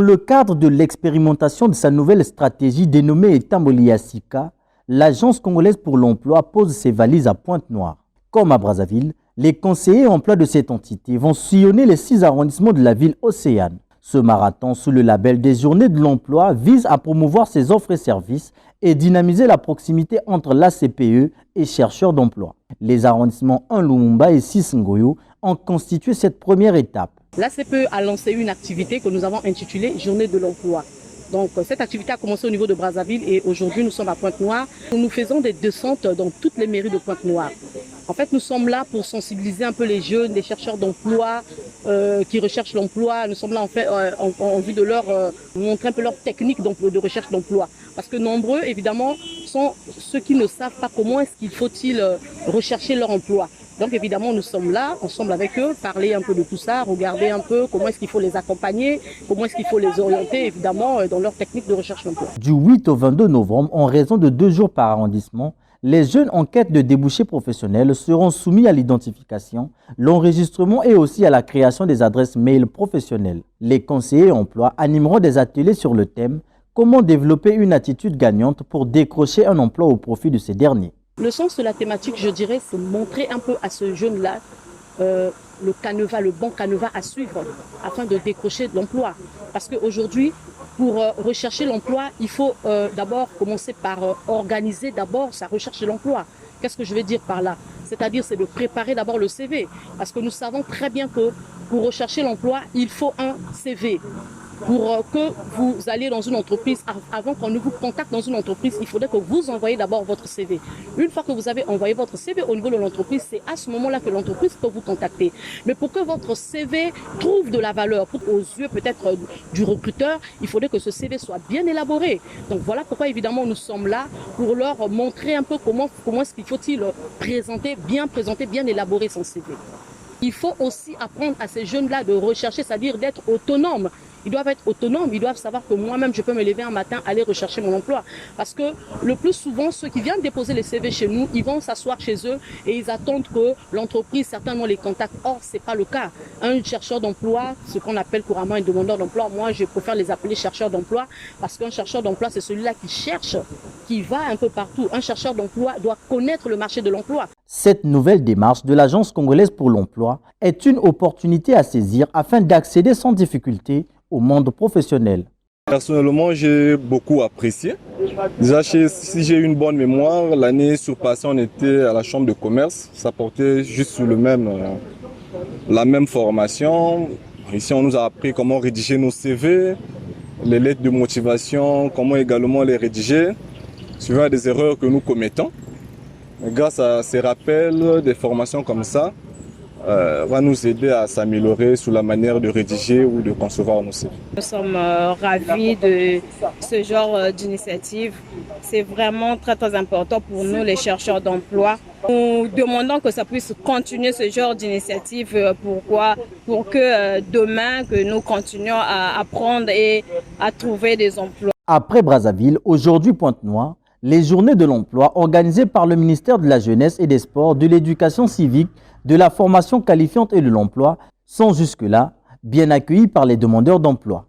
le cadre de l'expérimentation de sa nouvelle stratégie dénommée Etamboli-Yasika, l'Agence congolaise pour l'emploi pose ses valises à Pointe-Noire. Comme à Brazzaville, les conseillers emploi de cette entité vont sillonner les 6 arrondissements de la ville océane. Ce marathon, sous le label des Journées de l'emploi, vise à promouvoir ses offres et services et dynamiser la proximité entre l'ACPE et chercheurs d'emploi. Les arrondissements 1 Lumumba et 6 Ngoyo ont constitué cette première étape. L'ACPE a lancé une activité que nous avons intitulée Journée de l'emploi. Donc cette activité a commencé au niveau de Brazzaville et aujourd'hui nous sommes à Pointe-Noire. Nous faisons des descentes dans toutes les mairies de Pointe-Noire. En fait, nous sommes là pour sensibiliser un peu les jeunes, les chercheurs d'emploi qui recherchent l'emploi. Nous sommes là en fait en vue de leur montrer un peu leur technique de recherche d'emploi. Parce que nombreux, évidemment, sont ceux qui ne savent pas comment est-ce qu'il faut-il rechercher leur emploi. Donc évidemment, nous sommes là, ensemble avec eux, parler un peu de tout ça, regarder un peu comment est-ce qu'il faut les accompagner, comment est-ce qu'il faut les orienter, évidemment, dans leur technique de recherche d'emploi. Du 8 au 22 novembre, en raison de 2 jours par arrondissement, les jeunes en quête de débouchés professionnels seront soumis à l'identification, l'enregistrement et aussi à la création des adresses mail professionnelles. Les conseillers emploi animeront des ateliers sur le thème « Comment développer une attitude gagnante pour décrocher un emploi au profit de ces derniers ». Le sens de la thématique, je dirais, c'est montrer un peu à ce jeune-là le canevas, le bon canevas à suivre afin de décrocher de l'emploi. Parce qu'aujourd'hui, pour rechercher l'emploi, il faut d'abord commencer par organiser d'abord sa recherche de l'emploi. Qu'est-ce que je veux dire par là? C'est-à-dire, c'est de préparer d'abord le CV. Parce que nous savons très bien que pour rechercher l'emploi, il faut un CV. Pour que vous alliez dans une entreprise, avant qu'on ne vous contacte dans une entreprise, il faudrait que vous envoyiez d'abord votre CV. Une fois que vous avez envoyé votre CV au niveau de l'entreprise, c'est à ce moment-là que l'entreprise peut vous contacter. Mais pour que votre CV trouve de la valeur, aux yeux peut-être du recruteur, il faudrait que ce CV soit bien élaboré. Donc voilà pourquoi évidemment nous sommes là pour leur montrer un peu comment est-ce qu'il faut-il présenter, bien élaborer son CV. Il faut aussi apprendre à ces jeunes-là de rechercher, c'est-à-dire d'être autonomes. Ils doivent être autonomes, ils doivent savoir que moi-même, je peux me lever un matin, aller rechercher mon emploi. Parce que le plus souvent, ceux qui viennent déposer les CV chez nous, ils vont s'asseoir chez eux et ils attendent que l'entreprise, certainement, les contacte. Or, ce n'est pas le cas. Un chercheur d'emploi, ce qu'on appelle couramment un demandeur d'emploi, moi, je préfère les appeler chercheurs d'emploi parce qu'un chercheur d'emploi, c'est celui-là qui cherche, qui va un peu partout. Un chercheur d'emploi doit connaître le marché de l'emploi. Cette nouvelle démarche de l'Agence congolaise pour l'emploi est une opportunité à saisir afin d'accéder sans difficulté au monde professionnel. Personnellement, j'ai beaucoup apprécié. Déjà, si j'ai une bonne mémoire, l'année surpassée, on était à la chambre de commerce. Ça portait juste sur la même formation. Ici, on nous a appris comment rédiger nos CV, les lettres de motivation, comment également les rédiger, suivant des erreurs que nous commettons. Et grâce à ces rappels, des formations comme ça, va nous aider à s'améliorer sur la manière de rédiger ou de concevoir nos CV. Nous sommes ravis de ce genre d'initiative. C'est vraiment très très important pour nous, les chercheurs d'emploi. Nous demandons que ça puisse continuer ce genre d'initiative. Pourquoi? Pour que demain, que nous continuions à apprendre et à trouver des emplois. Après Brazzaville, aujourd'hui Pointe-Noire, les journées de l'emploi organisées par le ministère de la Jeunesse et des Sports, de l'Éducation civique, de la formation qualifiante et de l'emploi sont jusque-là bien accueillis par les demandeurs d'emploi.